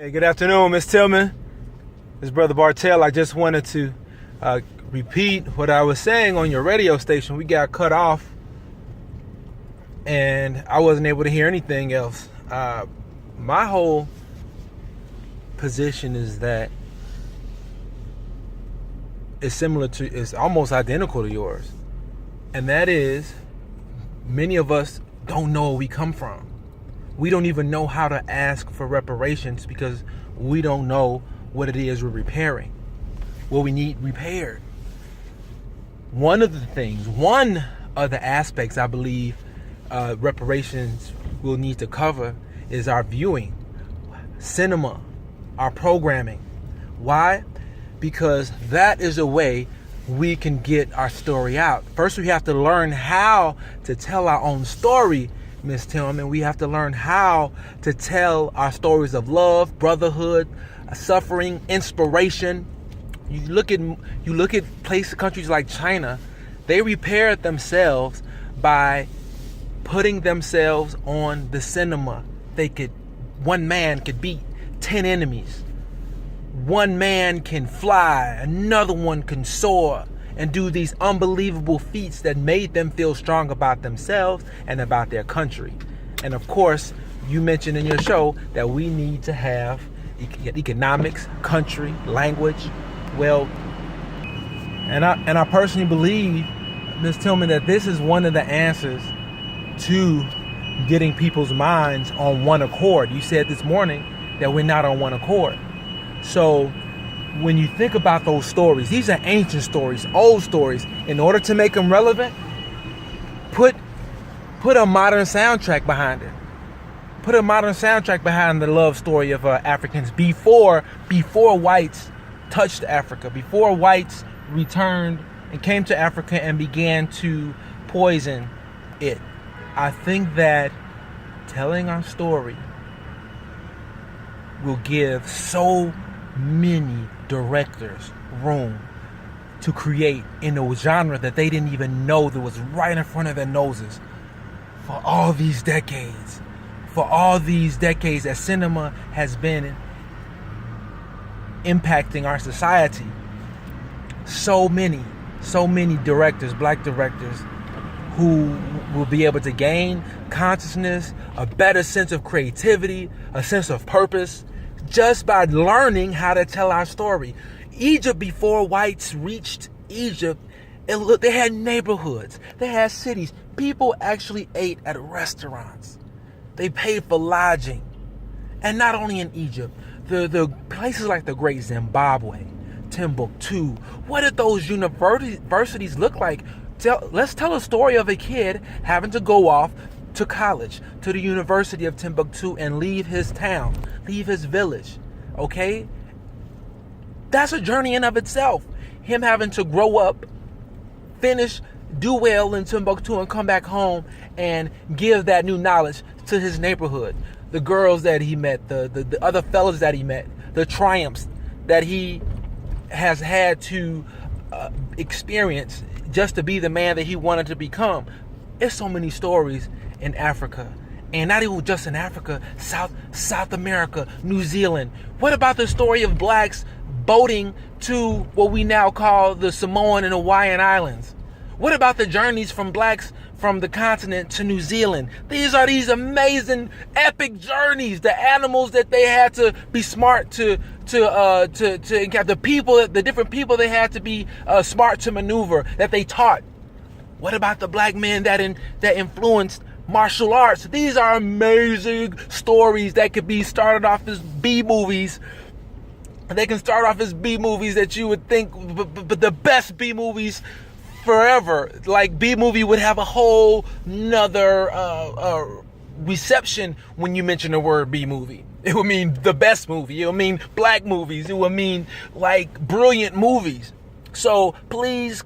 Hey, good afternoon, Miss Tillman. This is Brother Bartell. I just wanted to repeat what I was saying on your radio station. We got cut off, and I wasn't able to hear anything else. My whole position is that it's almost identical to yours, and that is, many of us don't know where we come from. We don't even know how to ask for reparations because we don't know what it is we're repairing, what we need repaired. One of the aspects I believe reparations will need to cover is our viewing, cinema, our programming. Why? Because that is a way we can get our story out. First, we have to learn how to tell our own story, Miss Tillman. We have to learn how to tell our stories of love, brotherhood, suffering, inspiration. You look at countries like China. They repaired themselves by putting themselves on the cinema. One man could beat 10 enemies. One man can fly, another one can soar, and do these unbelievable feats that made them feel strong about themselves and about their country. And of course, you mentioned in your show that we need to have economics, country, language. Well, and I personally believe, Ms. Tillman, that this is one of the answers to getting people's minds on one accord. You said this morning that we're not on one accord. So when you think about those stories, these are ancient stories, old stories. In order to make them relevant, put a modern soundtrack behind it. Put a modern soundtrack behind the love story of Africans before whites touched Africa, before whites returned and came to Africa and began to poison it. I think that telling our story will give so many directors room to create in a genre that they didn't even know that was right in front of their noses for all these decades. For all these decades that cinema has been impacting our society. So many directors, black directors, who will be able to gain consciousness, a better sense of creativity, a sense of purpose, just by learning how to tell our story. Egypt, before whites reached Egypt, they had neighborhoods, they had cities. People actually ate at restaurants. They paid for lodging. And not only in Egypt, the places like the Great Zimbabwe, Timbuktu. What did those universities look like? Let's tell a story of a kid having to go off to college, to the University of Timbuktu, and leave his town, leave his village, okay? That's a journey in of itself. Him having to grow up, do well in Timbuktu, and come back home and give that new knowledge to his neighborhood. The girls that he met, the other fellas that he met, the triumphs that he has had to experience just to be the man that he wanted to become. There's so many stories in Africa, and not even just in Africa, South America, New Zealand. What about the story of blacks boating to what we now call the Samoan and Hawaiian Islands? What about the journeys from blacks from the continent to New Zealand? These are these amazing, epic journeys. The animals that they had to be smart to the different people they had to be smart to maneuver, that they taught. What about the black men that influenced martial arts? These are amazing stories that could be started off as B-movies. They can start off as B-movies that you would think, but the best B-movies forever. Like, B-movie would have a whole nother reception when you mention the word B-movie. It would mean the best movie. It would mean black movies. It would mean like brilliant movies. So please